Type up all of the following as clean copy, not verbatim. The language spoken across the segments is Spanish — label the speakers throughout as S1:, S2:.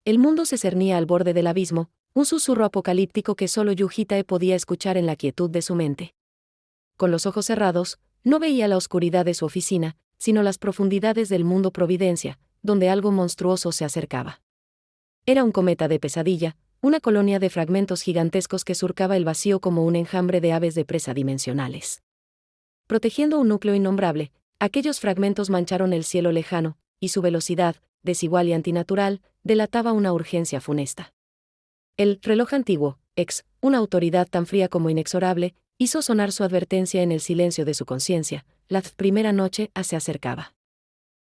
S1: El mundo se cernía al borde del abismo, un susurro apocalíptico que solo Yujitae podía escuchar en la quietud de su mente. Con los ojos cerrados, no veía la oscuridad de su oficina, sino las profundidades del mundo Providencia, donde algo monstruoso se acercaba. Era un cometa de pesadilla, una colonia de fragmentos gigantescos que surcaba el vacío como un enjambre de aves de presa dimensionales. Protegiendo un núcleo innombrable, aquellos fragmentos mancharon el cielo lejano, y su velocidad, desigual y antinatural, delataba una urgencia funesta. El reloj antiguo, una autoridad tan fría como inexorable, hizo sonar su advertencia en el silencio de su conciencia. La primera noche se acercaba.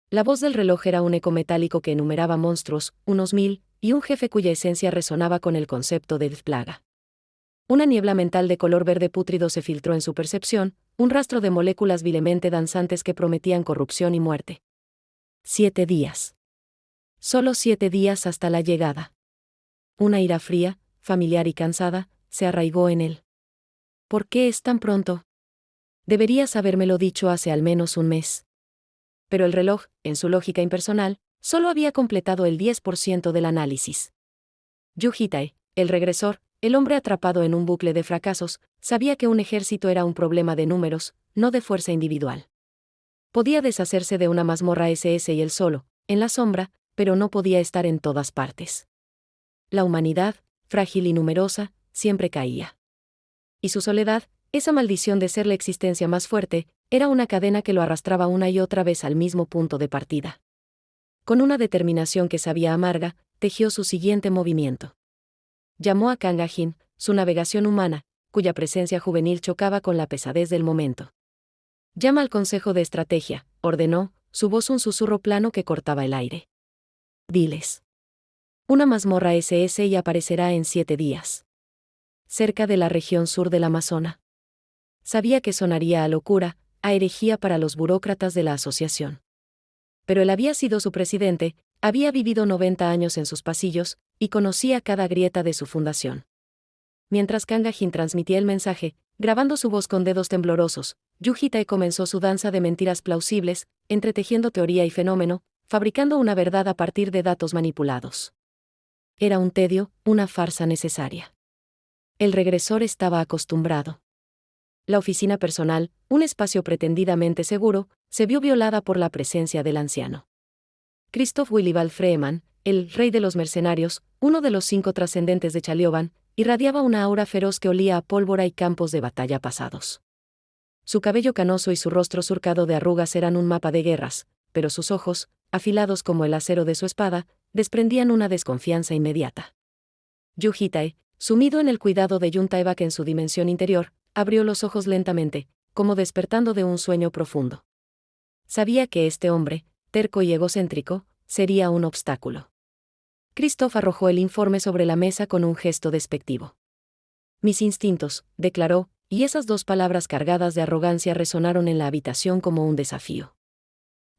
S1: La voz del reloj era un eco metálico que enumeraba monstruos, unos 1000, y un jefe cuya esencia resonaba con el concepto de plaga. Una niebla mental de color verde pútrido se filtró en su percepción, un rastro de moléculas vilemente danzantes que prometían corrupción y muerte. 7 días. Solo 7 días hasta la llegada. Una ira fría, familiar y cansada, se arraigó en él. ¿Por qué es tan pronto? Deberías habérmelo dicho hace al menos un mes. Pero el reloj, en su lógica impersonal, solo había completado el 10% del análisis. Yujitae, el regresor, el hombre atrapado en un bucle de fracasos, sabía que un ejército era un problema de números, no de fuerza individual. Podía deshacerse de una mazmorra SS y él solo, en la sombra, pero no podía estar en todas partes. La humanidad, frágil y numerosa, siempre caía. Y su soledad, esa maldición de ser la existencia más fuerte, era una cadena que lo arrastraba una y otra vez al mismo punto de partida. Con una determinación que sabía amarga, tejió su siguiente movimiento. Llamó a Kangajin, su navegación humana, cuya presencia juvenil chocaba con la pesadez del momento. Llama al Consejo de Estrategia, ordenó, su voz un susurro plano que cortaba el aire. Diles. Una mazmorra SS y aparecerá en 7 días. Cerca de la región sur del Amazonas. Sabía que sonaría a locura, a herejía para los burócratas de la asociación. Pero él había sido su presidente, había vivido 90 años en sus pasillos, y conocía cada grieta de su fundación. Mientras Kangajin transmitía el mensaje, grabando su voz con dedos temblorosos, Yujitae comenzó su danza de mentiras plausibles, entretejiendo teoría y fenómeno, fabricando una verdad a partir de datos manipulados. Era un tedio, una farsa necesaria. El regresor estaba acostumbrado. La oficina personal, un espacio pretendidamente seguro, se vio violada por la presencia del anciano. Christoph Willibald Freeman, el rey de los mercenarios, uno de los 5 trascendentes de Chalioban, irradiaba una aura feroz que olía a pólvora y campos de batalla pasados. Su cabello canoso y su rostro surcado de arrugas eran un mapa de guerras, pero sus ojos, afilados como el acero de su espada, desprendían una desconfianza inmediata. Yujitae, sumido en el cuidado de Yuntaebak en su dimensión interior, abrió los ojos lentamente, como despertando de un sueño profundo. Sabía que este hombre, terco y egocéntrico, sería un obstáculo. Christoph arrojó el informe sobre la mesa con un gesto despectivo. Mis instintos, declaró, y esas 2 palabras cargadas de arrogancia resonaron en la habitación como un desafío.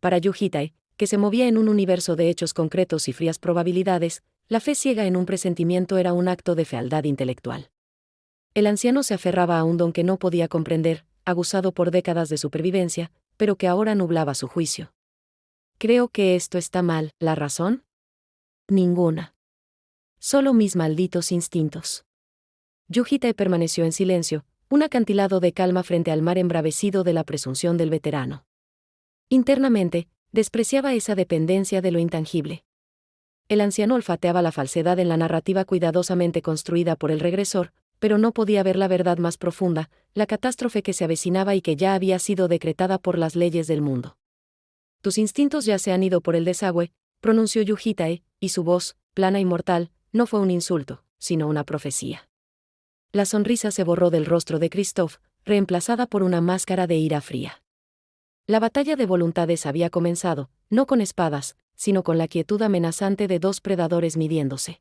S1: Para Yujitae, que se movía en un universo de hechos concretos y frías probabilidades, la fe ciega en un presentimiento era un acto de fealdad intelectual. El anciano se aferraba a un don que no podía comprender, aguzado por décadas de supervivencia, pero que ahora nublaba su juicio. Creo que esto está mal. ¿La razón? Ninguna. Solo mis malditos instintos. Yujitae permaneció en silencio, un acantilado de calma frente al mar embravecido de la presunción del veterano. Internamente, despreciaba esa dependencia de lo intangible. El anciano olfateaba la falsedad en la narrativa cuidadosamente construida por el regresor, pero no podía ver la verdad más profunda, la catástrofe que se avecinaba y que ya había sido decretada por las leyes del mundo. Tus instintos ya se han ido por el desagüe, pronunció Yujitae, y su voz, plana y mortal, no fue un insulto, sino una profecía. La sonrisa se borró del rostro de Christoph, reemplazada por una máscara de ira fría. La batalla de voluntades había comenzado, no con espadas, sino con la quietud amenazante de 2 predadores midiéndose.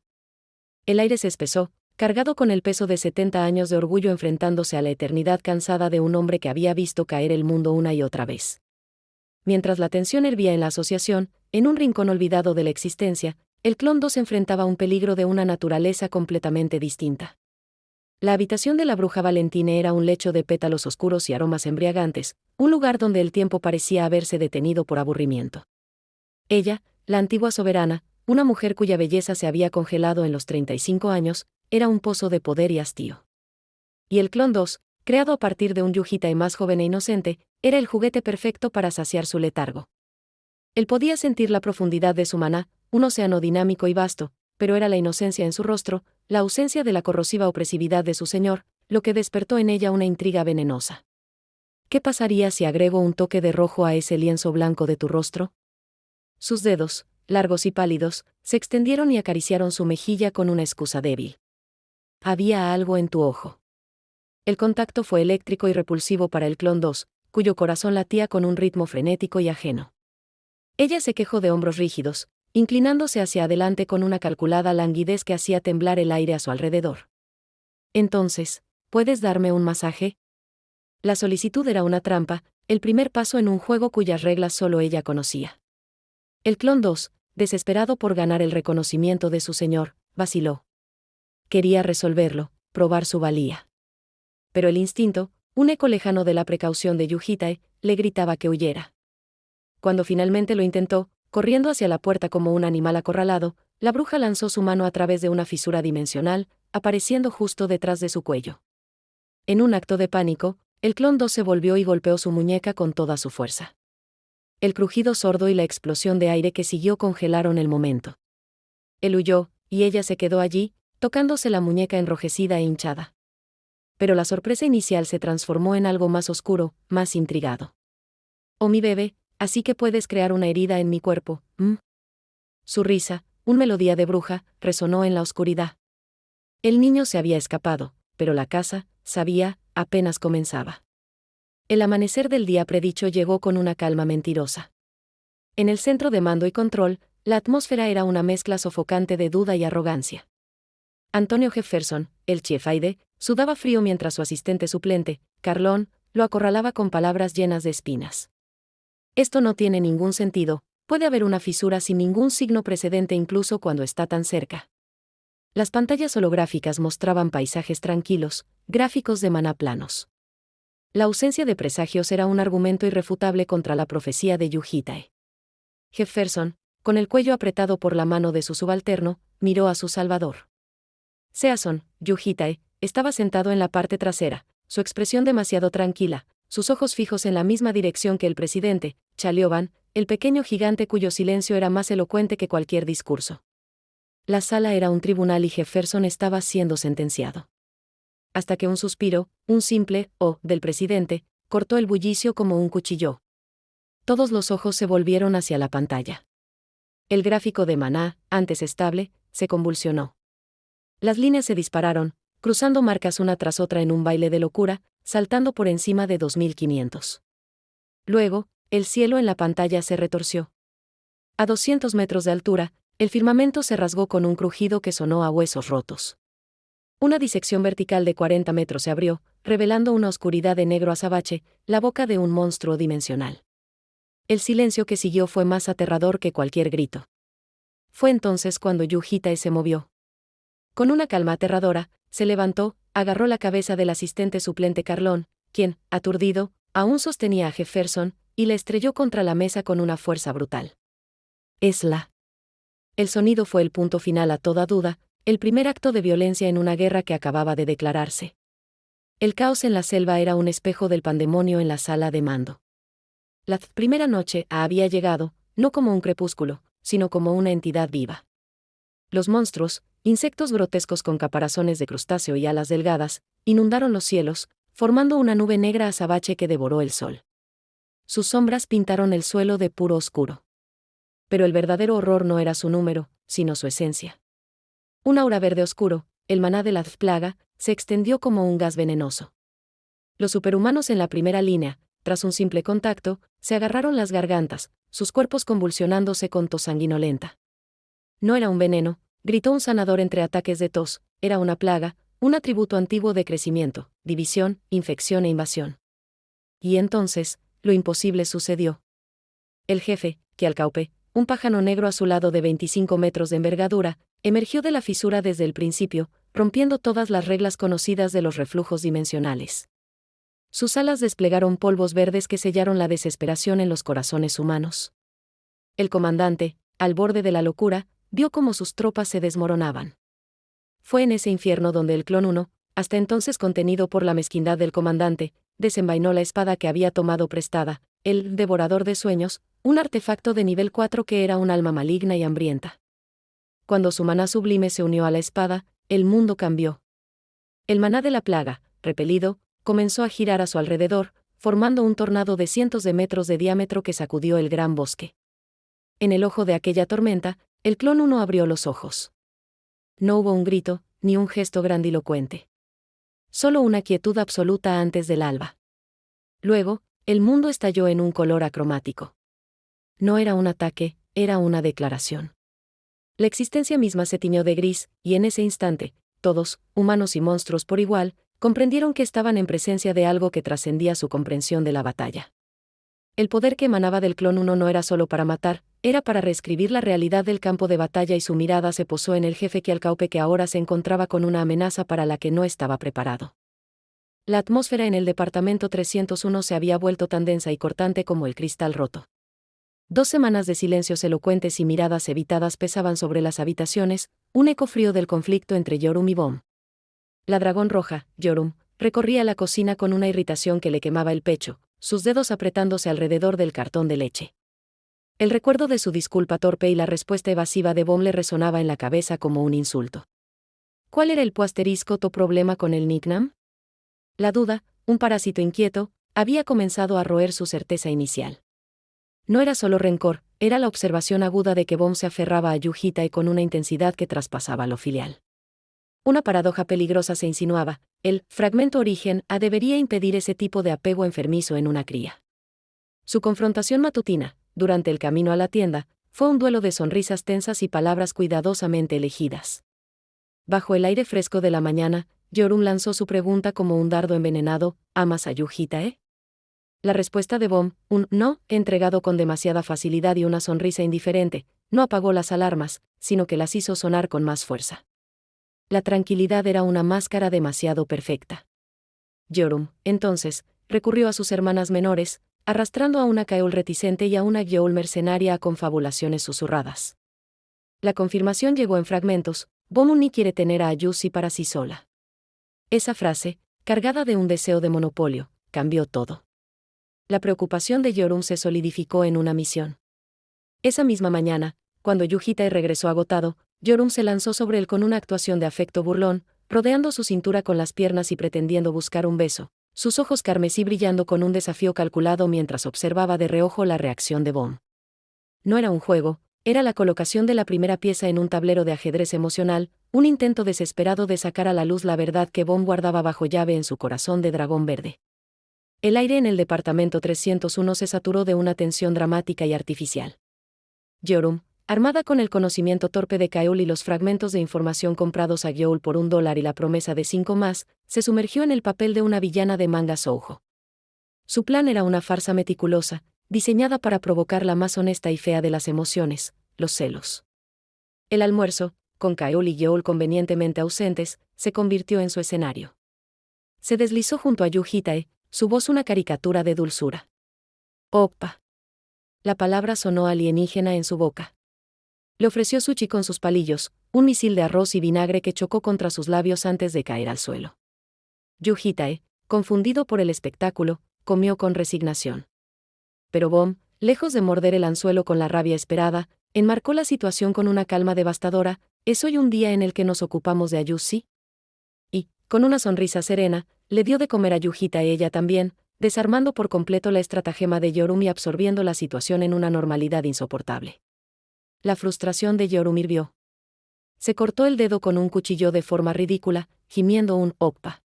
S1: El aire se espesó, cargado con el peso de 70 años de orgullo enfrentándose a la eternidad cansada de un hombre que había visto caer el mundo una y otra vez. Mientras la tensión hervía en la asociación, en un rincón olvidado de la existencia, el Clon 2 enfrentaba un peligro de una naturaleza completamente distinta. La habitación de la bruja Valentine era un lecho de pétalos oscuros y aromas embriagantes, un lugar donde el tiempo parecía haberse detenido por aburrimiento. Ella, la antigua soberana, una mujer cuya belleza se había congelado en los 35 años, era un pozo de poder y hastío. Y el Clon 2, creado a partir de un Yujitai más joven e inocente, era el juguete perfecto para saciar su letargo. Él podía sentir la profundidad de su maná, un océano dinámico y vasto, pero era la inocencia en su rostro, la ausencia de la corrosiva opresividad de su señor, lo que despertó en ella una intriga venenosa. ¿Qué pasaría si agrego un toque de rojo a ese lienzo blanco de tu rostro? Sus dedos, largos y pálidos, se extendieron y acariciaron su mejilla con una excusa débil. Había algo en tu ojo. El contacto fue eléctrico y repulsivo para el Clon 2, cuyo corazón latía con un ritmo frenético y ajeno. Ella se quejó de hombros rígidos, inclinándose hacia adelante con una calculada languidez que hacía temblar el aire a su alrededor. Entonces, ¿puedes darme un masaje? La solicitud era una trampa, el primer paso en un juego cuyas reglas solo ella conocía. El Clon 2, desesperado por ganar el reconocimiento de su señor, vaciló. Quería resolverlo, probar su valía. Pero el instinto, un eco lejano de la precaución de Yujitai, le gritaba que huyera. Cuando finalmente lo intentó, corriendo hacia la puerta como un animal acorralado, la bruja lanzó su mano a través de una fisura dimensional, apareciendo justo detrás de su cuello. En un acto de pánico, el Clon 2 se volvió y golpeó su muñeca con toda su fuerza. El crujido sordo y la explosión de aire que siguió congelaron el momento. Él huyó, y ella se quedó allí, tocándose la muñeca enrojecida e hinchada. Pero la sorpresa inicial se transformó en algo más oscuro, más intrigado. «Oh, mi bebé, así que puedes crear una herida en mi cuerpo, ¿m?». Su risa, una melodía de bruja, resonó en la oscuridad. El niño se había escapado, pero la caza, sabía, apenas comenzaba. El amanecer del día predicho llegó con una calma mentirosa. En el centro de mando y control, la atmósfera era una mezcla sofocante de duda y arrogancia. Antonio Jefferson, el chiefaide, sudaba frío mientras su asistente suplente, Carlón, lo acorralaba con palabras llenas de espinas. Esto no tiene ningún sentido, puede haber una fisura sin ningún signo precedente incluso cuando está tan cerca. Las pantallas holográficas mostraban paisajes tranquilos, gráficos de maná planos. La ausencia de presagios era un argumento irrefutable contra la profecía de Yujitai. Jefferson, con el cuello apretado por la mano de su subalterno, miró a su salvador. Season, Yujitai, estaba sentado en la parte trasera, su expresión demasiado tranquila, sus ojos fijos en la misma dirección que el presidente, Chalioban, el pequeño gigante cuyo silencio era más elocuente que cualquier discurso. La sala era un tribunal y Jefferson estaba siendo sentenciado. Hasta que un suspiro, un simple «oh» del presidente, cortó el bullicio como un cuchillo. Todos los ojos se volvieron hacia la pantalla. El gráfico de maná, antes estable, se convulsionó. Las líneas se dispararon, cruzando marcas una tras otra en un baile de locura, saltando por encima de 2500. Luego, el cielo en la pantalla se retorció. A 200 metros de altura, el firmamento se rasgó con un crujido que sonó a huesos rotos. Una disección vertical de 40 metros se abrió, revelando una oscuridad de negro azabache, la boca de un monstruo dimensional. El silencio que siguió fue más aterrador que cualquier grito. Fue entonces cuando Yujitai se movió. Con una calma aterradora, se levantó, agarró la cabeza del asistente suplente Carlón, quien, aturdido, aún sostenía a Jefferson, y le estrelló contra la mesa con una fuerza brutal. «Esla». El sonido fue el punto final a toda duda, el primer acto de violencia en una guerra que acababa de declararse. El caos en la selva era un espejo del pandemonio en la sala de mando. La primera noche había llegado, no como un crepúsculo, sino como una entidad viva. Los monstruos, insectos grotescos con caparazones de crustáceo y alas delgadas, inundaron los cielos, formando una nube negra azabache que devoró el sol. Sus sombras pintaron el suelo de puro oscuro. Pero el verdadero horror no era su número, sino su esencia. Un aura verde oscuro, el maná de la plaga, se extendió como un gas venenoso. Los superhumanos en la primera línea, tras un simple contacto, se agarraron las gargantas, sus cuerpos convulsionándose con tos sanguinolenta. No era un veneno, gritó un sanador entre ataques de tos, era una plaga, un atributo antiguo de crecimiento, división, infección e invasión. Y entonces, lo imposible sucedió. El jefe, Quialcaupe, un pájaro negro azulado de 25 metros de envergadura, emergió de la fisura desde el principio, rompiendo todas las reglas conocidas de los reflujos dimensionales. Sus alas desplegaron polvos verdes que sellaron la desesperación en los corazones humanos. El comandante, al borde de la locura, vio cómo sus tropas se desmoronaban. Fue en ese infierno donde el Clon 1, hasta entonces contenido por la mezquindad del comandante, desenvainó la espada que había tomado prestada, el Devorador de Sueños, un artefacto de nivel 4 que era un alma maligna y hambrienta. Cuando su maná sublime se unió a la espada, el mundo cambió. El maná de la plaga, repelido, comenzó a girar a su alrededor, formando un tornado de cientos de metros de diámetro que sacudió el gran bosque. En el ojo de aquella tormenta, el Clon 1 abrió los ojos. No hubo un grito, ni un gesto grandilocuente. Solo una quietud absoluta antes del alba. Luego, el mundo estalló en un color acromático. No era un ataque, era una declaración. La existencia misma se tiñó de gris, y en ese instante, todos, humanos y monstruos por igual, comprendieron que estaban en presencia de algo que trascendía su comprensión de la batalla. El poder que emanaba del Clon 1 no era solo para matar, era para reescribir la realidad del campo de batalla, y su mirada se posó en el jefe Quialcaupe, que ahora se encontraba con una amenaza para la que no estaba preparado. La atmósfera en el departamento 301 se había vuelto tan densa y cortante como el cristal roto. 2 semanas de silencios elocuentes y miradas evitadas pesaban sobre las habitaciones, un eco frío del conflicto entre Yorum y Bom. La dragón roja, Yorum, recorría la cocina con una irritación que le quemaba el pecho, sus dedos apretándose alrededor del cartón de leche. El recuerdo de su disculpa torpe y la respuesta evasiva de Bom le resonaba en la cabeza como un insulto. ¿Cuál era el tu problema con el nickname? La duda, un parásito inquieto, había comenzado a roer su certeza inicial. No era solo rencor, era la observación aguda de que Bom se aferraba a Yujitae con una intensidad que traspasaba lo filial. Una paradoja peligrosa se insinuaba: el fragmento origen debería impedir ese tipo de apego enfermizo en una cría. Su confrontación matutina, durante el camino a la tienda, fue un duelo de sonrisas tensas y palabras cuidadosamente elegidas. Bajo el aire fresco de la mañana, Yorum lanzó su pregunta como un dardo envenenado: ¿amas a Yujitae? La respuesta de Bom, un no, entregado con demasiada facilidad y una sonrisa indiferente, no apagó las alarmas, sino que las hizo sonar con más fuerza. La tranquilidad era una máscara demasiado perfecta. Yorum, entonces, recurrió a sus hermanas menores, arrastrando a una Kaeul reticente y a una Gyoul mercenaria a confabulaciones susurradas. La confirmación llegó en fragmentos: Bom ni quiere tener a Ayusi para sí sola. Esa frase, cargada de un deseo de monopolio, cambió todo. La preocupación de Yorum se solidificó en una misión. Esa misma mañana, cuando Yujitae regresó agotado, Yorum se lanzó sobre él con una actuación de afecto burlón, rodeando su cintura con las piernas y pretendiendo buscar un beso, sus ojos carmesí brillando con un desafío calculado mientras observaba de reojo la reacción de Bom. No era un juego, era la colocación de la primera pieza en un tablero de ajedrez emocional, un intento desesperado de sacar a la luz la verdad que Bom guardaba bajo llave en su corazón de dragón verde. El aire en el departamento 301 se saturó de una tensión dramática y artificial. Yorum, armada con el conocimiento torpe de Kaeul y los fragmentos de información comprados a Gyoul por $1 y la promesa de 5 más, se sumergió en el papel de una villana de manga shoujo. Su plan era una farsa meticulosa, diseñada para provocar la más honesta y fea de las emociones, los celos. El almuerzo, con Kaeul y Gyoul convenientemente ausentes, se convirtió en su escenario. Se deslizó junto a Yujitae, su voz una caricatura de dulzura. «Opa». La palabra sonó alienígena en su boca. Le ofreció sushi con sus palillos, un misil de arroz y vinagre que chocó contra sus labios antes de caer al suelo. Yujitae, confundido por el espectáculo, comió con resignación. Pero Bom, lejos de morder el anzuelo con la rabia esperada, enmarcó la situación con una calma devastadora: ¿es hoy un día en el que nos ocupamos de Ayusi? Y, con una sonrisa serena, le dio de comer a Yujitae ella también, desarmando por completo la estratagema de Yorum y absorbiendo la situación en una normalidad insoportable. La frustración de Yorum hirvió. Se cortó el dedo con un cuchillo de forma ridícula, gimiendo un «oppa».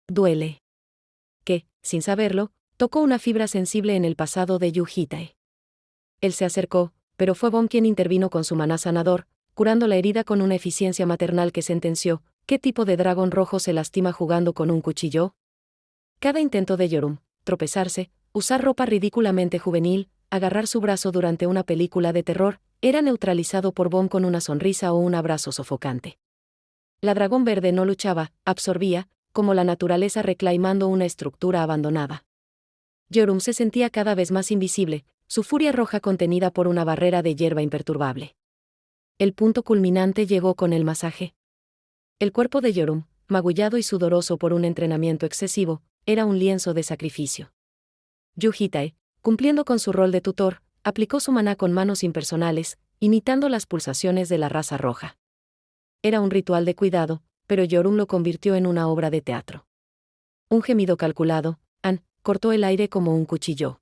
S1: Duele. Que, sin saberlo, tocó una fibra sensible en el pasado de Yujitae. Él se acercó, pero fue Bom quien intervino con su maná sanador, curando la herida con una eficiencia maternal que sentenció: ¿qué tipo de dragón rojo se lastima jugando con un cuchillo? Cada intento de Yorum, tropezarse, usar ropa ridículamente juvenil, agarrar su brazo durante una película de terror, era neutralizado por Bom con una sonrisa o un abrazo sofocante. La dragón verde no luchaba, absorbía, como la naturaleza reclamando una estructura abandonada. Yorum se sentía cada vez más invisible, su furia roja contenida por una barrera de hierba imperturbable. El punto culminante llegó con el masaje. El cuerpo de Yorum, magullado y sudoroso por un entrenamiento excesivo, era un lienzo de sacrificio. Yuhitae, cumpliendo con su rol de tutor, aplicó su maná con manos impersonales, imitando las pulsaciones de la raza roja. Era un ritual de cuidado, pero Yorum lo convirtió en una obra de teatro. Un gemido calculado, An, cortó el aire como un cuchillo.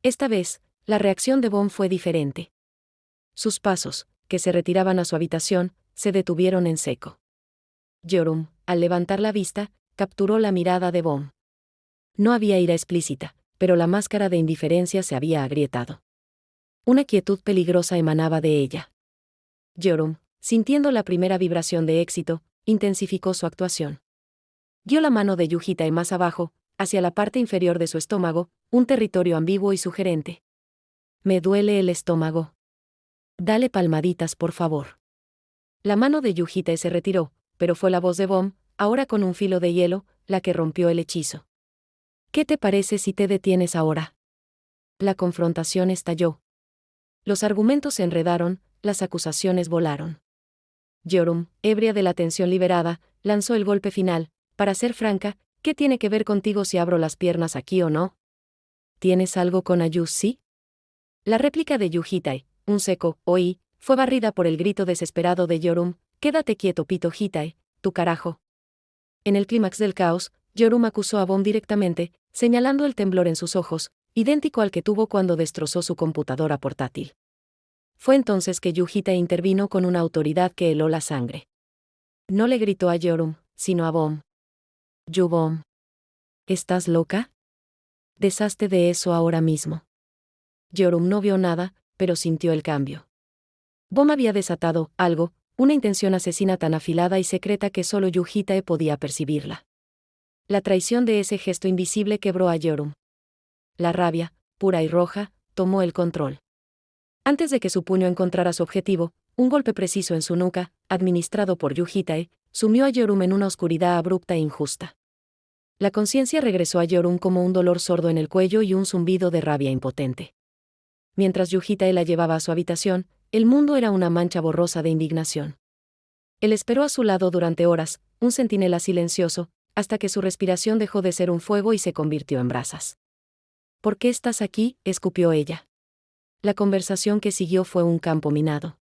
S1: Esta vez, la reacción de Bon fue diferente. Sus pasos, que se retiraban a su habitación, se detuvieron en seco. Yorum, al levantar la vista, capturó la mirada de Bon. No había ira explícita, pero la máscara de indiferencia se había agrietado. Una quietud peligrosa emanaba de ella. Yorum, sintiendo la primera vibración de éxito, intensificó su actuación. Dio la mano de Yuhitae más abajo, hacia la parte inferior de su estómago, un territorio ambiguo y sugerente. Me duele el estómago. Dale palmaditas, por favor. La mano de Yuhitae se retiró, pero fue la voz de Bon, ahora con un filo de hielo, la que rompió el hechizo. ¿Qué te parece si te detienes ahora? La confrontación estalló. Los argumentos se enredaron, las acusaciones volaron. Yorum, ebria de la tensión liberada, lanzó el golpe final. Para ser franca, ¿qué tiene que ver contigo si abro las piernas aquí o no? ¿Tienes algo con Ayus, sí? La réplica de Yuhitae, un seco oí, fue barrida por el grito desesperado de Yorum. Quédate quieto, Pito Hitae, tu carajo. En el clímax del caos, Yorum acusó a Bon directamente, señalando el temblor en sus ojos, idéntico al que tuvo cuando destrozó su computadora portátil. Fue entonces que Yuhitae intervino con una autoridad que heló la sangre. No le gritó a Yorum, sino a Bon. Yubom. ¿Estás loca? Deshazte de eso ahora mismo. Yorum no vio nada, pero sintió el cambio. Bom había desatado algo, una intención asesina tan afilada y secreta que solo Yuhitae podía percibirla. La traición de ese gesto invisible quebró a Yorum. La rabia, pura y roja, tomó el control. Antes de que su puño encontrara su objetivo, un golpe preciso en su nuca, administrado por Yuhitae, sumió a Yorum en una oscuridad abrupta e injusta. La conciencia regresó a Yorum como un dolor sordo en el cuello y un zumbido de rabia impotente. Mientras Yuhitae la llevaba a su habitación, el mundo era una mancha borrosa de indignación. Él esperó a su lado durante horas, un centinela silencioso, hasta que su respiración dejó de ser un fuego y se convirtió en brasas. ¿Por qué estás aquí?, escupió ella. La conversación que siguió fue un campo minado.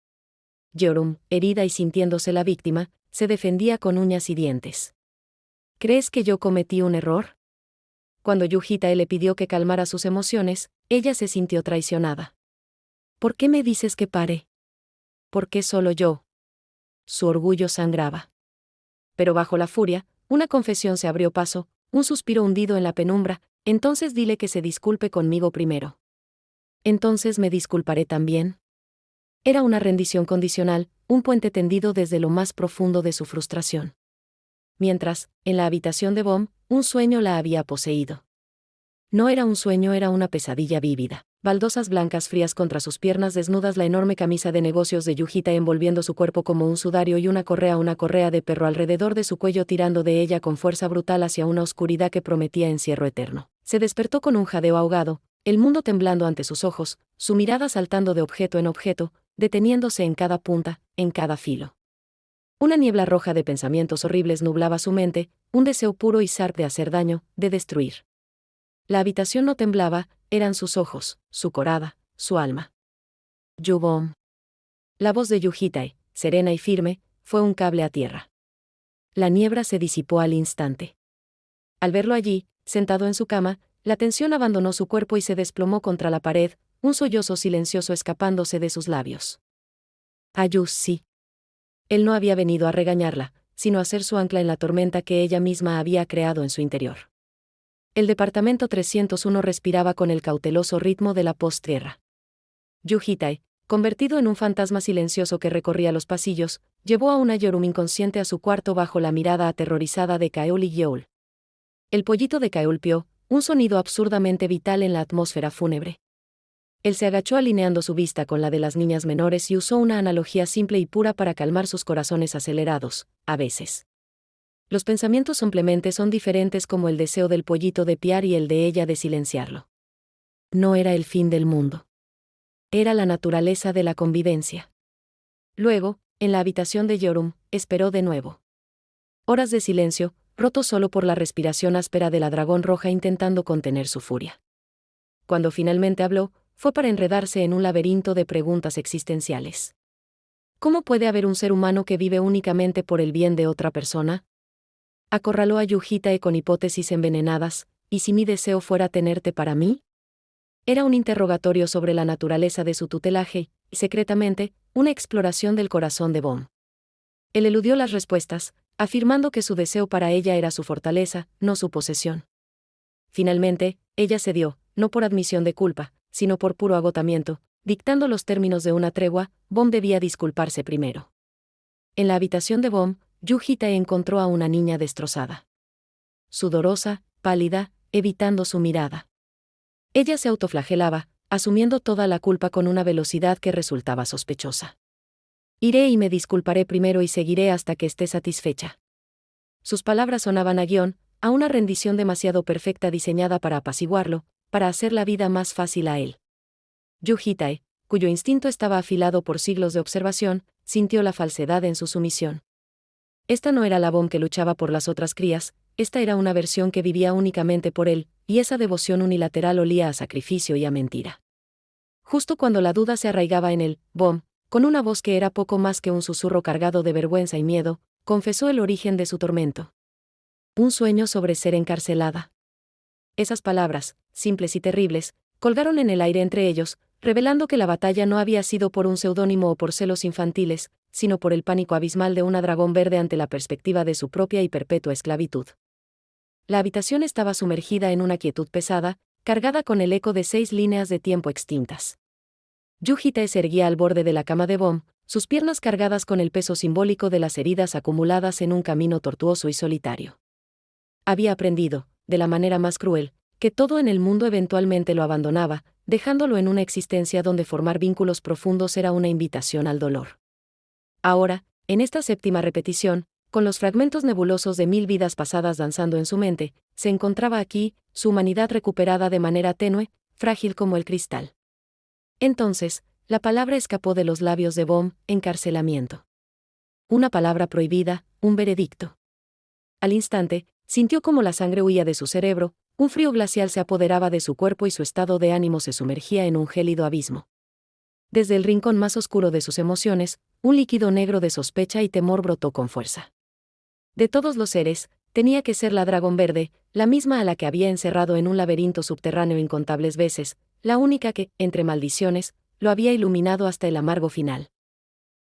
S1: Yorum, herida y sintiéndose la víctima, se defendía con uñas y dientes. ¿Crees que yo cometí un error? Cuando Yuhitae le pidió que calmara sus emociones, ella se sintió traicionada. ¿Por qué me dices que pare? ¿Por qué solo yo? Su orgullo sangraba. Pero bajo la furia, una confesión se abrió paso, un suspiro hundido en la penumbra. Entonces dile que se disculpe conmigo primero. Entonces me disculparé también. Era una rendición condicional, un puente tendido desde lo más profundo de su frustración. Mientras, en la habitación de Bom, un sueño la había poseído. No era un sueño, era una pesadilla vívida. Baldosas blancas frías contra sus piernas desnudas, la enorme camisa de negocios de Yuhitae envolviendo su cuerpo como un sudario y una correa de perro alrededor de su cuello tirando de ella con fuerza brutal hacia una oscuridad que prometía encierro eterno. Se despertó con un jadeo ahogado, el mundo temblando ante sus ojos, su mirada saltando de objeto en objeto, deteniéndose en cada punta, en cada filo. Una niebla roja de pensamientos horribles nublaba su mente, un deseo puro y sarp de hacer daño, de destruir. La habitación no temblaba, eran sus ojos, su corada, su alma. Yubom. La voz de Yuhitae, serena y firme, fue un cable a tierra. La niebla se disipó al instante. Al verlo allí, sentado en su cama, la tensión abandonó su cuerpo y se desplomó contra la pared, un sollozo silencioso escapándose de sus labios. Ayus, sí. Él no había venido a regañarla, sino a ser su ancla en la tormenta que ella misma había creado en su interior. El departamento 301 respiraba con el cauteloso ritmo de la posttierra. Yuhitae, convertido en un fantasma silencioso que recorría los pasillos, llevó a una Yorum inconsciente a su cuarto bajo la mirada aterrorizada de Kaeul y Yeol. El pollito de Kaeul pió, un sonido absurdamente vital en la atmósfera fúnebre. Él se agachó alineando su vista con la de las niñas menores y usó una analogía simple y pura para calmar sus corazones acelerados, a veces. Los pensamientos simplemente son diferentes como el deseo del pollito de piar y el de ella de silenciarlo. No era el fin del mundo. Era la naturaleza de la convivencia. Luego, en la habitación de Yorum, esperó de nuevo. Horas de silencio, roto solo por la respiración áspera de la dragón roja intentando contener su furia. Cuando finalmente habló, fue para enredarse en un laberinto de preguntas existenciales. ¿Cómo puede haber un ser humano que vive únicamente por el bien de otra persona? Acorraló a Yujitae con hipótesis envenenadas, ¿y si mi deseo fuera tenerte para mí? Era un interrogatorio sobre la naturaleza de su tutelaje, y secretamente, una exploración del corazón de Bom. Él eludió las respuestas, afirmando que su deseo para ella era su fortaleza, no su posesión. Finalmente, ella cedió, no por admisión de culpa, sino por puro agotamiento, dictando los términos de una tregua. Bom debía disculparse primero. En la habitación de Bom, Yujitae encontró a una niña destrozada. Sudorosa, pálida, evitando su mirada. Ella se autoflagelaba, asumiendo toda la culpa con una velocidad que resultaba sospechosa. Iré y me disculparé primero y seguiré hasta que esté satisfecha. Sus palabras sonaban a guión, a una rendición demasiado perfecta diseñada para apaciguarlo, para hacer la vida más fácil a él. Yujitae, cuyo instinto estaba afilado por siglos de observación, sintió la falsedad en su sumisión. Esta no era la Bom que luchaba por las otras crías, esta era una versión que vivía únicamente por él, y esa devoción unilateral olía a sacrificio y a mentira. Justo cuando la duda se arraigaba en él, Bom, con una voz que era poco más que un susurro cargado de vergüenza y miedo, confesó el origen de su tormento. Un sueño sobre ser encarcelada. Esas palabras, simples y terribles, colgaron en el aire entre ellos, revelando que la batalla no había sido por un seudónimo o por celos infantiles, sino por el pánico abismal de una dragón verde ante la perspectiva de su propia y perpetua esclavitud. La habitación estaba sumergida en una quietud pesada, cargada con el eco de 6 líneas de tiempo extintas. Yujitae se erguía al borde de la cama de Bom, sus piernas cargadas con el peso simbólico de las heridas acumuladas en un camino tortuoso y solitario. Había aprendido, de la manera más cruel, que todo en el mundo eventualmente lo abandonaba, dejándolo en una existencia donde formar vínculos profundos era una invitación al dolor. Ahora, en esta séptima repetición, con los fragmentos nebulosos de 1000 vidas pasadas danzando en su mente, se encontraba aquí, su humanidad recuperada de manera tenue, frágil como el cristal. Entonces, la palabra escapó de los labios de Bom: encarcelamiento. Una palabra prohibida, un veredicto. Al instante, sintió como la sangre huía de su cerebro, un frío glacial se apoderaba de su cuerpo y su estado de ánimo se sumergía en un gélido abismo. Desde el rincón más oscuro de sus emociones, un líquido negro de sospecha y temor brotó con fuerza. De todos los seres, tenía que ser la dragón verde, la misma a la que había encerrado en un laberinto subterráneo incontables veces, la única que, entre maldiciones, lo había iluminado hasta el amargo final.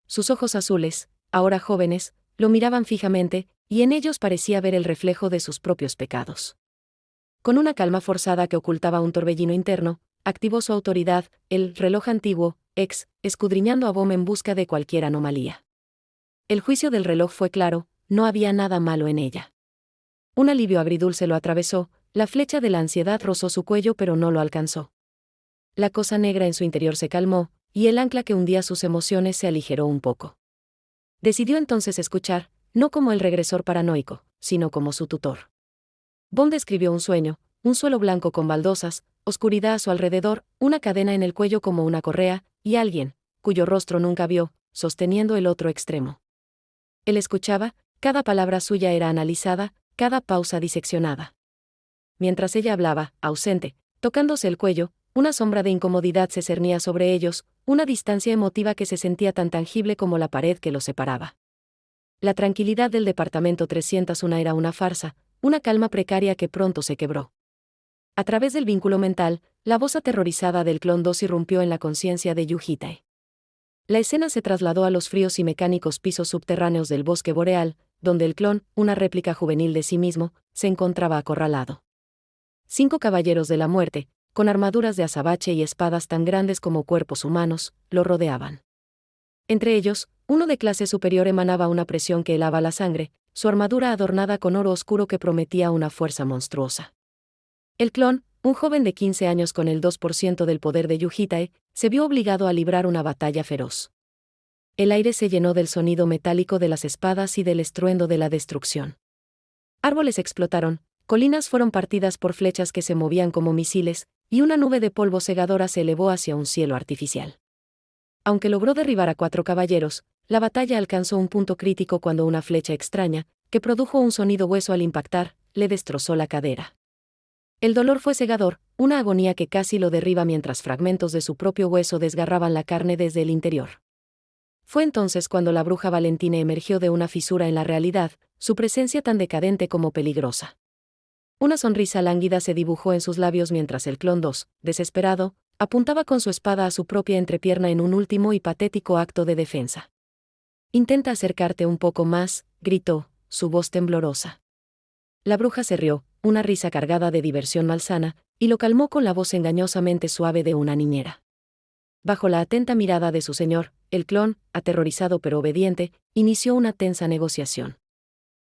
S1: Sus ojos azules, ahora jóvenes, lo miraban fijamente, y en ellos parecía ver el reflejo de sus propios pecados. Con una calma forzada que ocultaba un torbellino interno, activó su autoridad, el reloj antiguo, escudriñando a Bom en busca de cualquier anomalía. El juicio del reloj fue claro, no había nada malo en ella. Un alivio agridulce lo atravesó, la flecha de la ansiedad rozó su cuello pero no lo alcanzó. La cosa negra en su interior se calmó, y el ancla que hundía sus emociones se aligeró un poco. Decidió entonces escuchar, no como el regresor paranoico, sino como su tutor. Bom describió un sueño, un suelo blanco con baldosas, oscuridad a su alrededor, una cadena en el cuello como una correa, y alguien, cuyo rostro nunca vio, sosteniendo el otro extremo. Él escuchaba, cada palabra suya era analizada, cada pausa diseccionada. Mientras ella hablaba, ausente, tocándose el cuello, una sombra de incomodidad se cernía sobre ellos, una distancia emotiva que se sentía tan tangible como la pared que los separaba. La tranquilidad del departamento 301 era una farsa, una calma precaria que pronto se quebró. A través del vínculo mental, la voz aterrorizada del clon 2 irrumpió en la conciencia de Yujitae. La escena se trasladó a los fríos y mecánicos pisos subterráneos del bosque boreal, donde el clon, una réplica juvenil de sí mismo, se encontraba acorralado. 5 caballeros de la muerte, con armaduras de azabache y espadas tan grandes como cuerpos humanos, lo rodeaban. Entre ellos, uno de clase superior emanaba una presión que helaba la sangre, su armadura adornada con oro oscuro que prometía una fuerza monstruosa. El clon, un joven de 15 años con el 2% del poder de Yujitae, se vio obligado a librar una batalla feroz. El aire se llenó del sonido metálico de las espadas y del estruendo de la destrucción. Árboles explotaron, colinas fueron partidas por flechas que se movían como misiles, y una nube de polvo cegadora se elevó hacia un cielo artificial. Aunque logró derribar a 4 caballeros, la batalla alcanzó un punto crítico cuando una flecha extraña, que produjo un sonido hueso al impactar, le destrozó la cadera. El dolor fue cegador, una agonía que casi lo derriba mientras fragmentos de su propio hueso desgarraban la carne desde el interior. Fue entonces cuando la bruja Valentine emergió de una fisura en la realidad, su presencia tan decadente como peligrosa. Una sonrisa lánguida se dibujó en sus labios mientras el clon 2, desesperado, apuntaba con su espada a su propia entrepierna en un último y patético acto de defensa. «Intenta acercarte un poco más», gritó, su voz temblorosa. La bruja se rió, una risa cargada de diversión malsana, y lo calmó con la voz engañosamente suave de una niñera. Bajo la atenta mirada de su señor, el clon, aterrorizado pero obediente, inició una tensa negociación.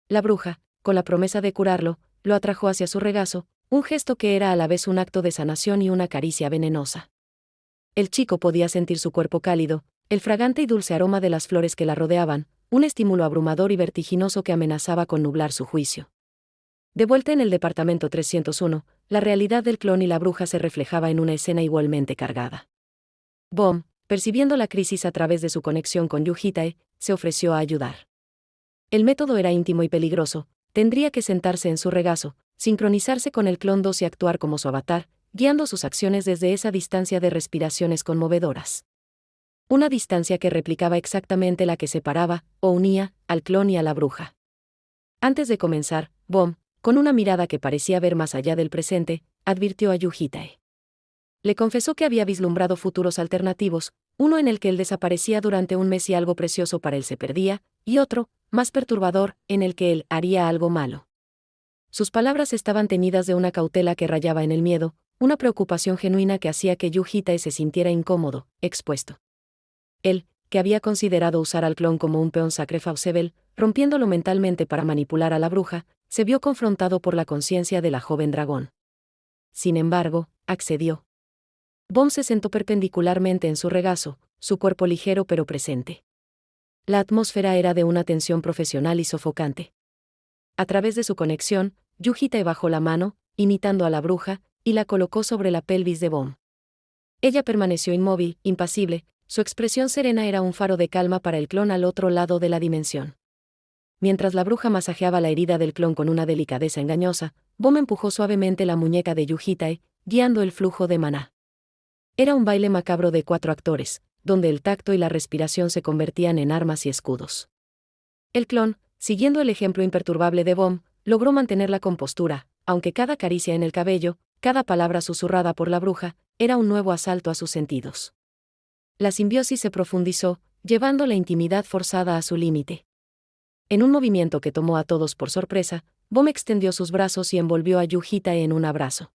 S1: La bruja, con la promesa de curarlo, lo atrajo hacia su regazo, un gesto que era a la vez un acto de sanación y una caricia venenosa. El chico podía sentir su cuerpo cálido, el fragante y dulce aroma de las flores que la rodeaban, un estímulo abrumador y vertiginoso que amenazaba con nublar su juicio. De vuelta en el departamento 301, la realidad del clon y la bruja se reflejaba en una escena igualmente cargada. Bom, percibiendo la crisis a través de su conexión con Yujitae, se ofreció a ayudar. El método era íntimo y peligroso, tendría que sentarse en su regazo, sincronizarse con el clon 2 y actuar como su avatar, guiando sus acciones desde esa distancia de respiraciones conmovedoras. Una distancia que replicaba exactamente la que separaba, o unía, al clon y a la bruja. Antes de comenzar, Bom, con una mirada que parecía ver más allá del presente, advirtió a Yujitae. Le confesó que había vislumbrado futuros alternativos, uno en el que él desaparecía durante un mes y algo precioso para él se perdía, y otro, más perturbador, en el que él haría algo malo. Sus palabras estaban teñidas de una cautela que rayaba en el miedo, una preocupación genuina que hacía que Yujitae se sintiera incómodo, expuesto. Él, que había considerado usar al clon como un peón sacrificial, rompiéndolo mentalmente para manipular a la bruja, se vio confrontado por la conciencia de la joven dragón. Sin embargo, accedió. Bom se sentó perpendicularmente en su regazo, su cuerpo ligero pero presente. La atmósfera era de una tensión profesional y sofocante. A través de su conexión, Yujitae bajó la mano, imitando a la bruja, y la colocó sobre la pelvis de Bom. Ella permaneció inmóvil, impasible, su expresión serena era un faro de calma para el clon al otro lado de la dimensión. Mientras la bruja masajeaba la herida del clon con una delicadeza engañosa, Bom empujó suavemente la muñeca de Yujitae, guiando el flujo de maná. Era un baile macabro de 4 actores, donde el tacto y la respiración se convertían en armas y escudos. El clon, siguiendo el ejemplo imperturbable de Bom, logró mantener la compostura, aunque cada caricia en el cabello, cada palabra susurrada por la bruja, era un nuevo asalto a sus sentidos. La simbiosis se profundizó, llevando la intimidad forzada a su límite. En un movimiento que tomó a todos por sorpresa, Bom extendió sus brazos y envolvió a Yujitae en un abrazo.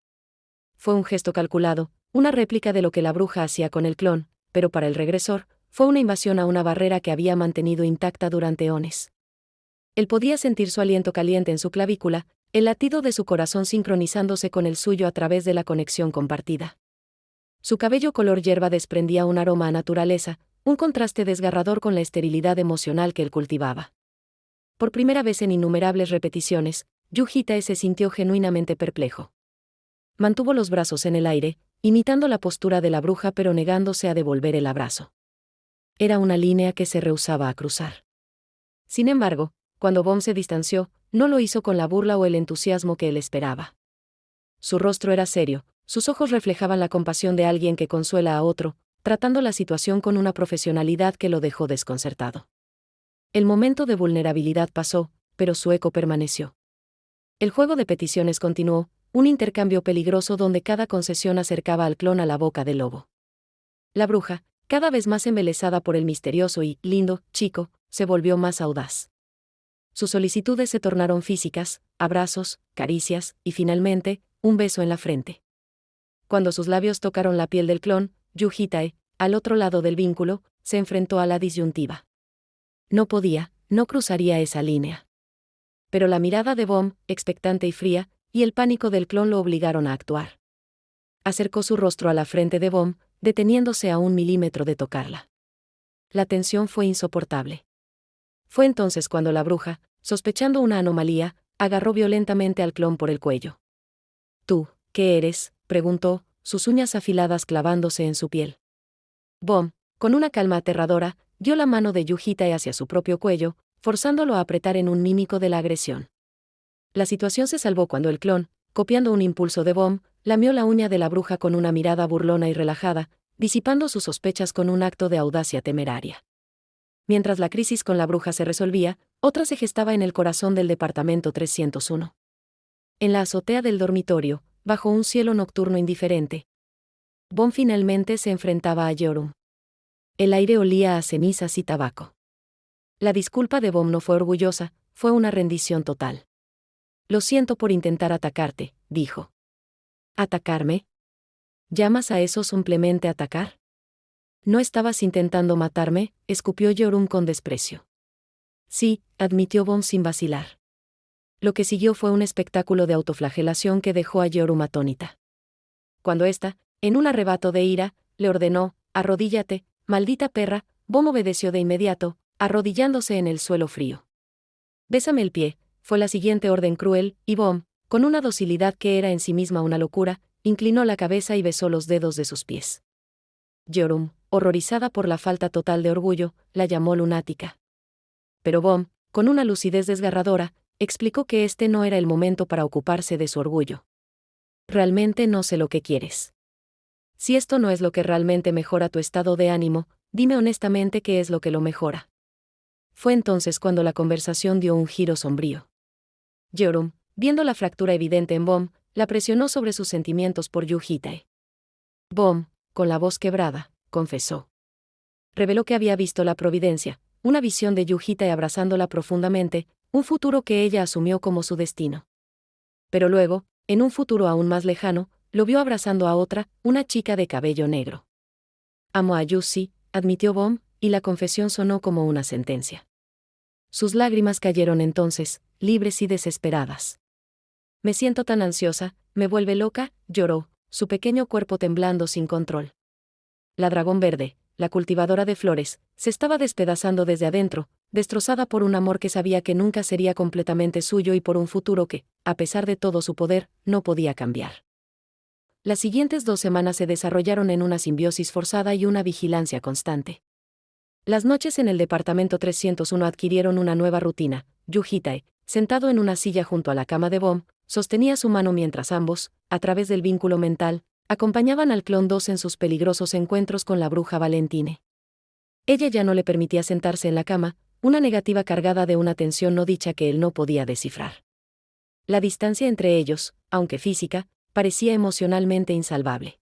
S1: Fue un gesto calculado, una réplica de lo que la bruja hacía con el clon, pero para el regresor, fue una invasión a una barrera que había mantenido intacta durante eones. Él podía sentir su aliento caliente en su clavícula, el latido de su corazón sincronizándose con el suyo a través de la conexión compartida. Su cabello color hierba desprendía un aroma a naturaleza, un contraste desgarrador con la esterilidad emocional que él cultivaba. Por primera vez en innumerables repeticiones, Yujitae se sintió genuinamente perplejo. Mantuvo los brazos en el aire, imitando la postura de la bruja pero negándose a devolver el abrazo. Era una línea que se rehusaba a cruzar. Sin embargo, cuando Bom se distanció, no lo hizo con la burla o el entusiasmo que él esperaba. Su rostro era serio, sus ojos reflejaban la compasión de alguien que consuela a otro, tratando la situación con una profesionalidad que lo dejó desconcertado. El momento de vulnerabilidad pasó, pero su eco permaneció. El juego de peticiones continuó, un intercambio peligroso donde cada concesión acercaba al clon a la boca del lobo. La bruja, cada vez más embelesada por el misterioso y lindo chico, se volvió más audaz. Sus solicitudes se tornaron físicas, abrazos, caricias, y finalmente, un beso en la frente. Cuando sus labios tocaron la piel del clon, Yujitae, al otro lado del vínculo, se enfrentó a la disyuntiva. No podía, no cruzaría esa línea. Pero la mirada de Bom, expectante y fría, y el pánico del clon lo obligaron a actuar. Acercó su rostro a la frente de Bom, deteniéndose a 1 milímetro de tocarla. La tensión fue insoportable. Fue entonces cuando la bruja, sospechando una anomalía, agarró violentamente al clon por el cuello. «¿Tú, qué eres?», preguntó, sus uñas afiladas clavándose en su piel. Bom, con una calma aterradora, dio la mano de Yujitae hacia su propio cuello, forzándolo a apretar en un mímico de la agresión. La situación se salvó cuando el clon, copiando un impulso de Bomb, lamió la uña de la bruja con una mirada burlona y relajada, disipando sus sospechas con un acto de audacia temeraria. Mientras la crisis con la bruja se resolvía, otra se gestaba en el corazón del departamento 301. En la azotea del dormitorio, bajo un cielo nocturno indiferente, Bomb finalmente se enfrentaba a Yeorum. El aire olía a cenizas y tabaco. La disculpa de Bomb no fue orgullosa, fue una rendición total. Lo siento por intentar atacarte, dijo. ¿Atacarme? ¿Llamas a eso simplemente atacar? ¿No estabas intentando matarme?, escupió Yeorum con desprecio. Sí, admitió Bomb sin vacilar. Lo que siguió fue un espectáculo de autoflagelación que dejó a Yeorum atónita. Cuando ésta, en un arrebato de ira, le ordenó, arrodíllate, maldita perra, Bomb obedeció de inmediato, arrodillándose en el suelo frío. Bésame el pie, fue la siguiente orden cruel, y Bomb, con una docilidad que era en sí misma una locura, inclinó la cabeza y besó los dedos de sus pies. Yeorum, horrorizada por la falta total de orgullo, la llamó lunática. Pero Bomb, con una lucidez desgarradora, explicó que este no era el momento para ocuparse de su orgullo. Realmente no sé lo que quieres. Si esto no es lo que realmente mejora tu estado de ánimo, dime honestamente qué es lo que lo mejora. Fue entonces cuando la conversación dio un giro sombrío. Yeorum, viendo la fractura evidente en Bomb, la presionó sobre sus sentimientos por Yujitae. Bomb, con la voz quebrada, confesó. Reveló que había visto la providencia, una visión de Yujitae abrazándola profundamente, un futuro que ella asumió como su destino. Pero luego, en un futuro aún más lejano, lo vio abrazando a otra, una chica de cabello negro. Amo a Yusi, admitió Bomb, y la confesión sonó como una sentencia. Sus lágrimas cayeron entonces, libres y desesperadas. Me siento tan ansiosa, me vuelve loca, lloró, su pequeño cuerpo temblando sin control. La dragón verde, la cultivadora de flores, se estaba despedazando desde adentro, destrozada por un amor que sabía que nunca sería completamente suyo y por un futuro que, a pesar de todo su poder, no podía cambiar. Las siguientes 2 semanas se desarrollaron en una simbiosis forzada y una vigilancia constante. Las noches en el departamento 301 adquirieron una nueva rutina. Yujitae, sentado en una silla junto a la cama de Bomb, sostenía su mano mientras ambos, a través del vínculo mental, acompañaban al clon 2 en sus peligrosos encuentros con la bruja Valentine. Ella ya no le permitía sentarse en la cama, una negativa cargada de una tensión no dicha que él no podía descifrar. La distancia entre ellos, aunque física, parecía emocionalmente insalvable.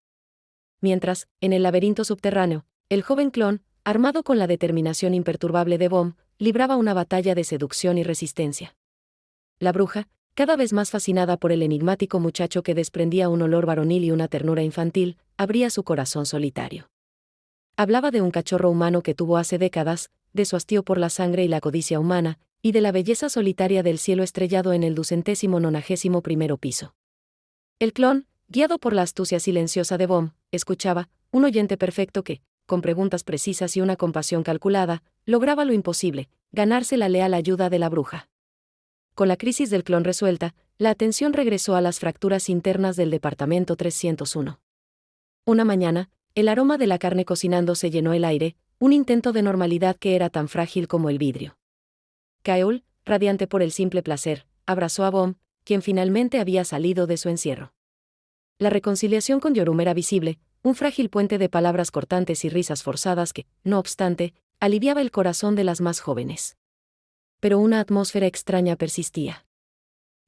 S1: Mientras, en el laberinto subterráneo, el joven clon, armado con la determinación imperturbable de Bomb, libraba una batalla de seducción y resistencia. La bruja, cada vez más fascinada por el enigmático muchacho que desprendía un olor varonil y una ternura infantil, abría su corazón solitario. Hablaba de un cachorro humano que tuvo hace décadas, de su hastío por la sangre y la codicia humana, y de la belleza solitaria del cielo estrellado en el 291º piso. El clon, guiado por la astucia silenciosa de Bomb, escuchaba, un oyente perfecto que, con preguntas precisas y una compasión calculada, lograba lo imposible, ganarse la leal ayuda de la bruja. Con la crisis del clon resuelta, la atención regresó a las fracturas internas del departamento 301. Una mañana, el aroma de la carne cocinándose llenó el aire, un intento de normalidad que era tan frágil como el vidrio. Kaeul, radiante por el simple placer, abrazó a Bomb, quien finalmente había salido de su encierro. La reconciliación con Yeorum era visible, un frágil puente de palabras cortantes y risas forzadas que, no obstante, aliviaba el corazón de las más jóvenes. Pero una atmósfera extraña persistía.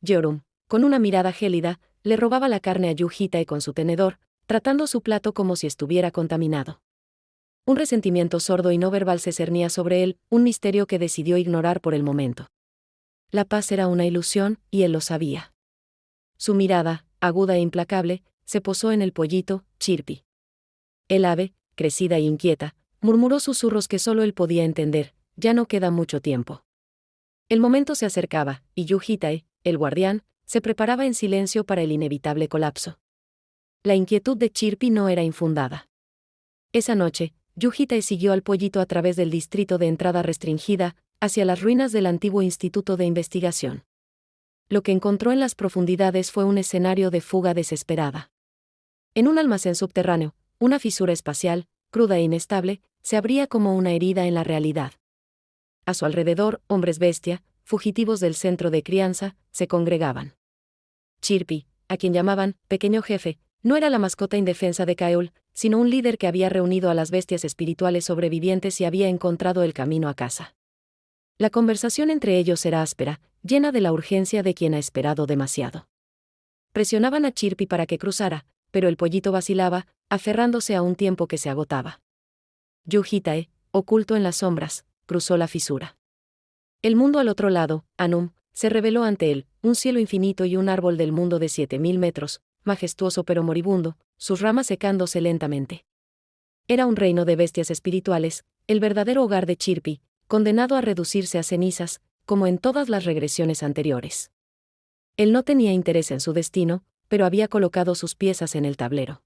S1: Yeorum, con una mirada gélida, le robaba la carne a Yujitae con su tenedor, tratando su plato como si estuviera contaminado. Un resentimiento sordo y no verbal se cernía sobre él, un misterio que decidió ignorar por el momento. La paz era una ilusión, y él lo sabía. Su mirada, aguda e implacable, se posó en el pollito, Chirpy. El ave, crecida e inquieta, murmuró susurros que solo él podía entender, ya no queda mucho tiempo. El momento se acercaba, y Yujitae, el guardián, se preparaba en silencio para el inevitable colapso. La inquietud de Chirpy no era infundada. Esa noche, Yujitae siguió al pollito a través del distrito de entrada restringida, hacia las ruinas del antiguo instituto de investigación. Lo que encontró en las profundidades fue un escenario de fuga desesperada. En un almacén subterráneo, una fisura espacial, cruda e inestable, se abría como una herida en la realidad. A su alrededor, hombres bestia, fugitivos del centro de crianza, se congregaban. Chirpy, a quien llamaban pequeño jefe, no era la mascota indefensa de Kaeul, sino un líder que había reunido a las bestias espirituales sobrevivientes y había encontrado el camino a casa. La conversación entre ellos era áspera, llena de la urgencia de quien ha esperado demasiado. Presionaban a Chirpy para que cruzara, pero el pollito vacilaba, aferrándose a un tiempo que se agotaba. Yuhitae, oculto en las sombras, cruzó la fisura. El mundo al otro lado, Anum, se reveló ante él, un cielo infinito y un árbol del mundo de 7000 metros, majestuoso pero moribundo, sus ramas secándose lentamente. Era un reino de bestias espirituales, el verdadero hogar de Chirpy, condenado a reducirse a cenizas, como en todas las regresiones anteriores. Él no tenía interés en su destino, pero había colocado sus piezas en el tablero.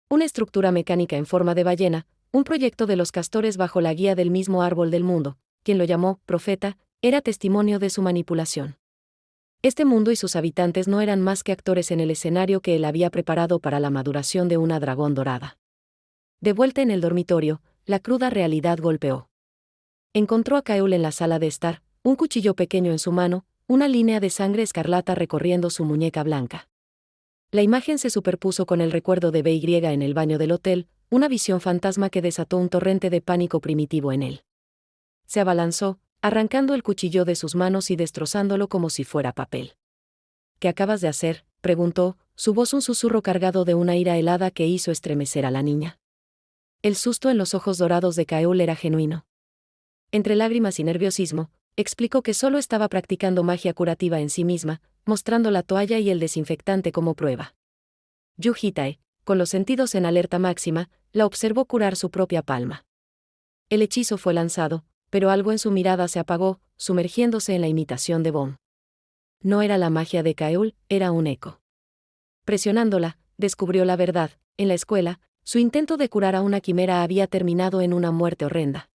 S1: Una estructura mecánica en forma de ballena, un proyecto de los castores bajo la guía del mismo árbol del mundo, quien lo llamó profeta, era testimonio de su manipulación. Este mundo y sus habitantes no eran más que actores en el escenario que él había preparado para la maduración de una dragón dorada. De vuelta en el dormitorio, la cruda realidad golpeó. Encontró a Kaeul en la sala de estar, un cuchillo pequeño en su mano, una línea de sangre escarlata recorriendo su muñeca blanca. La imagen se superpuso con el recuerdo de BY en el baño del hotel, una visión fantasma que desató un torrente de pánico primitivo en él. Se abalanzó, arrancando el cuchillo de sus manos y destrozándolo como si fuera papel. ¿Qué acabas de hacer?, preguntó, su voz un susurro cargado de una ira helada que hizo estremecer a la niña. El susto en los ojos dorados de Kaeul era genuino. Entre lágrimas y nerviosismo, explicó que solo estaba practicando magia curativa en sí misma, mostrando la toalla y el desinfectante como prueba. Yuhitae, con los sentidos en alerta máxima, la observó curar su propia palma. El hechizo fue lanzado, pero algo en su mirada se apagó, sumergiéndose en la imitación de Bom. No era la magia de Kaeul, era un eco. Presionándola, descubrió la verdad: en la escuela, su intento de curar a una quimera había terminado en una muerte horrenda.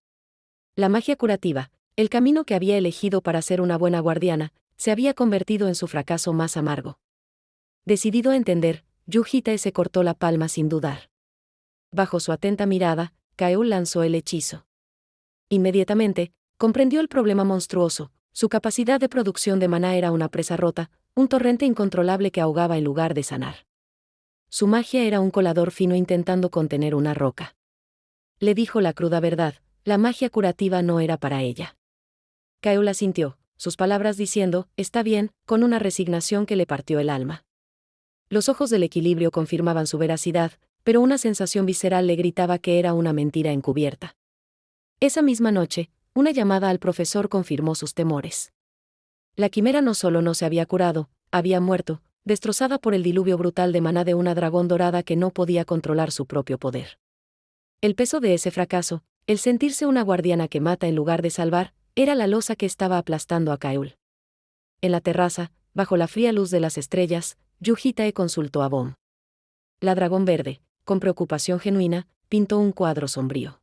S1: La magia curativa, el camino que había elegido para ser una buena guardiana, se había convertido en su fracaso más amargo. Decidido a entender, Yuhitae se cortó la palma sin dudar. Bajo su atenta mirada, Kaeul lanzó el hechizo. Inmediatamente, comprendió el problema monstruoso: su capacidad de producción de maná era una presa rota, un torrente incontrolable que ahogaba en lugar de sanar. Su magia era un colador fino intentando contener una roca. Le dijo la cruda verdad: la magia curativa no era para ella. Kaeul asintió, sus palabras diciendo, está bien, con una resignación que le partió el alma. Los ojos del equilibrio confirmaban su veracidad, pero una sensación visceral le gritaba que era una mentira encubierta. Esa misma noche, una llamada al profesor confirmó sus temores. La quimera no solo no se había curado, había muerto, destrozada por el diluvio brutal de maná de una dragón dorada que no podía controlar su propio poder. El peso de ese fracaso, el sentirse una guardiana que mata en lugar de salvar, era la losa que estaba aplastando a Kaeul. En la terraza, bajo la fría luz de las estrellas, Yuhitae consultó a Bom. La dragón verde, con preocupación genuina, pintó un cuadro sombrío.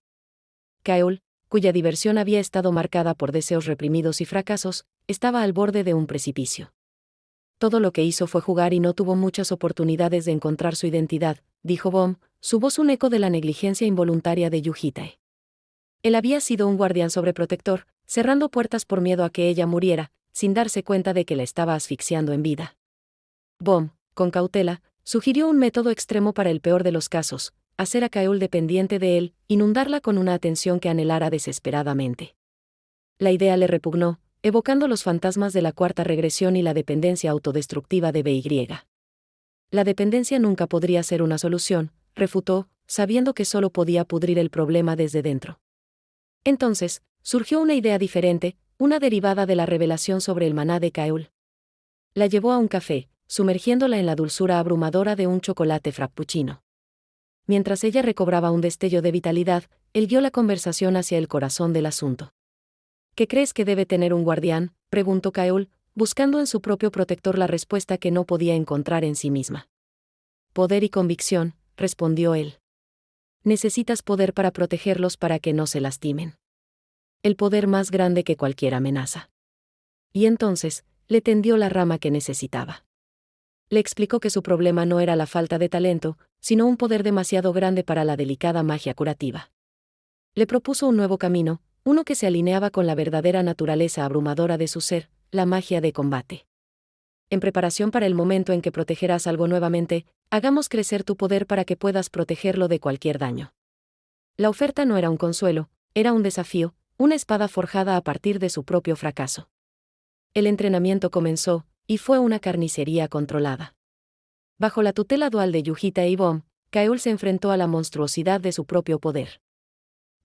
S1: Kaeul, cuya diversión había estado marcada por deseos reprimidos y fracasos, estaba al borde de un precipicio. Todo lo que hizo fue jugar y no tuvo muchas oportunidades de encontrar su identidad, dijo Bom, su voz un eco de la negligencia involuntaria de Yuhitae. Él había sido un guardián sobreprotector, cerrando puertas por miedo a que ella muriera, sin darse cuenta de que la estaba asfixiando en vida. Bom, con cautela, sugirió un método extremo para el peor de los casos: hacer a Kaeul dependiente de él, inundarla con una atención que anhelara desesperadamente. La idea le repugnó, evocando los fantasmas de la cuarta regresión y la dependencia autodestructiva de BY. La dependencia nunca podría ser una solución, refutó, sabiendo que solo podía pudrir el problema desde dentro. Entonces, surgió una idea diferente, una derivada de la revelación sobre el maná de Kaeul. La llevó a un café, sumergiéndola en la dulzura abrumadora de un chocolate frappuccino. Mientras ella recobraba un destello de vitalidad, él guió la conversación hacia el corazón del asunto. ¿Qué crees que debe tener un guardián?, preguntó Kaeul, buscando en su propio protector la respuesta que no podía encontrar en sí misma. Poder y convicción, respondió él. Necesitas poder para protegerlos para que no se lastimen. El poder más grande que cualquier amenaza. Y entonces, le tendió la rama que necesitaba. Le explicó que su problema no era la falta de talento, sino un poder demasiado grande para la delicada magia curativa. Le propuso un nuevo camino, uno que se alineaba con la verdadera naturaleza abrumadora de su ser, la magia de combate. En preparación para el momento en que protegerás algo nuevamente, hagamos crecer tu poder para que puedas protegerlo de cualquier daño. La oferta no era un consuelo, era un desafío, una espada forjada a partir de su propio fracaso. El entrenamiento comenzó, y fue una carnicería controlada. Bajo la tutela dual de Yujita y Bom, Kaeul se enfrentó a la monstruosidad de su propio poder.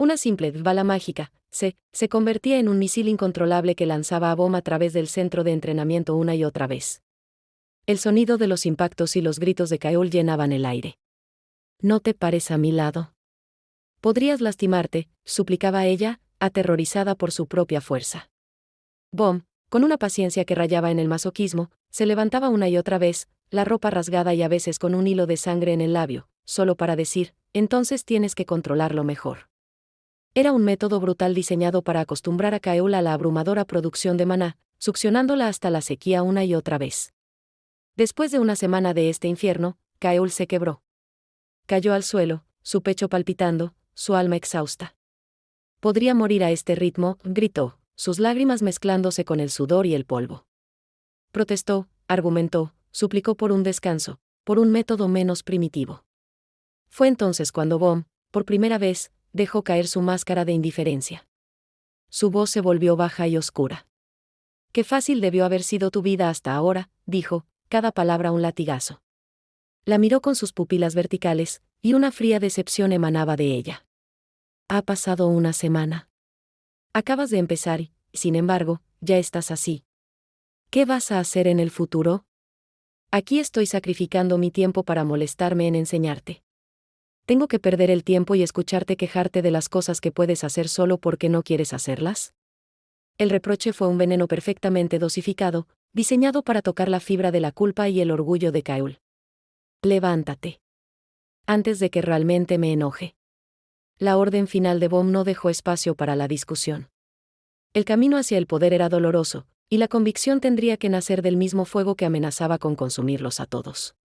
S1: Una simple bala mágica, se convertía en un misil incontrolable que lanzaba a Bom a través del centro de entrenamiento una y otra vez. El sonido de los impactos y los gritos de Kaeul llenaban el aire. «No te pares a mi lado. Podrías lastimarte», suplicaba ella, aterrorizada por su propia fuerza. Bom, con una paciencia que rayaba en el masoquismo, se levantaba una y otra vez, la ropa rasgada y a veces con un hilo de sangre en el labio, solo para decir, «Entonces tienes que controlarlo mejor». Era un método brutal diseñado para acostumbrar a Kaeul a la abrumadora producción de maná, succionándola hasta la sequía una y otra vez. Después de una semana de este infierno, Kaeul se quebró. Cayó al suelo, su pecho palpitando, su alma exhausta. «Podría morir a este ritmo», gritó, sus lágrimas mezclándose con el sudor y el polvo. Protestó, argumentó, suplicó por un descanso, por un método menos primitivo. Fue entonces cuando Bom, por primera vez, dejó caer su máscara de indiferencia. Su voz se volvió baja y oscura. «Qué fácil debió haber sido tu vida hasta ahora», dijo, cada palabra un latigazo. La miró con sus pupilas verticales, y una fría decepción emanaba de ella. «Ha pasado una semana. Acabas de empezar y, sin embargo, ya estás así. ¿Qué vas a hacer en el futuro? Aquí estoy sacrificando mi tiempo para molestarme en enseñarte. ¿Tengo que perder el tiempo y escucharte quejarte de las cosas que puedes hacer solo porque no quieres hacerlas?» El reproche fue un veneno perfectamente dosificado, diseñado para tocar la fibra de la culpa y el orgullo de Kaeul. «Levántate. Antes de que realmente me enoje». La orden final de Bom no dejó espacio para la discusión. El camino hacia el poder era doloroso, y la convicción tendría que nacer del mismo fuego que amenazaba con consumirlos a todos.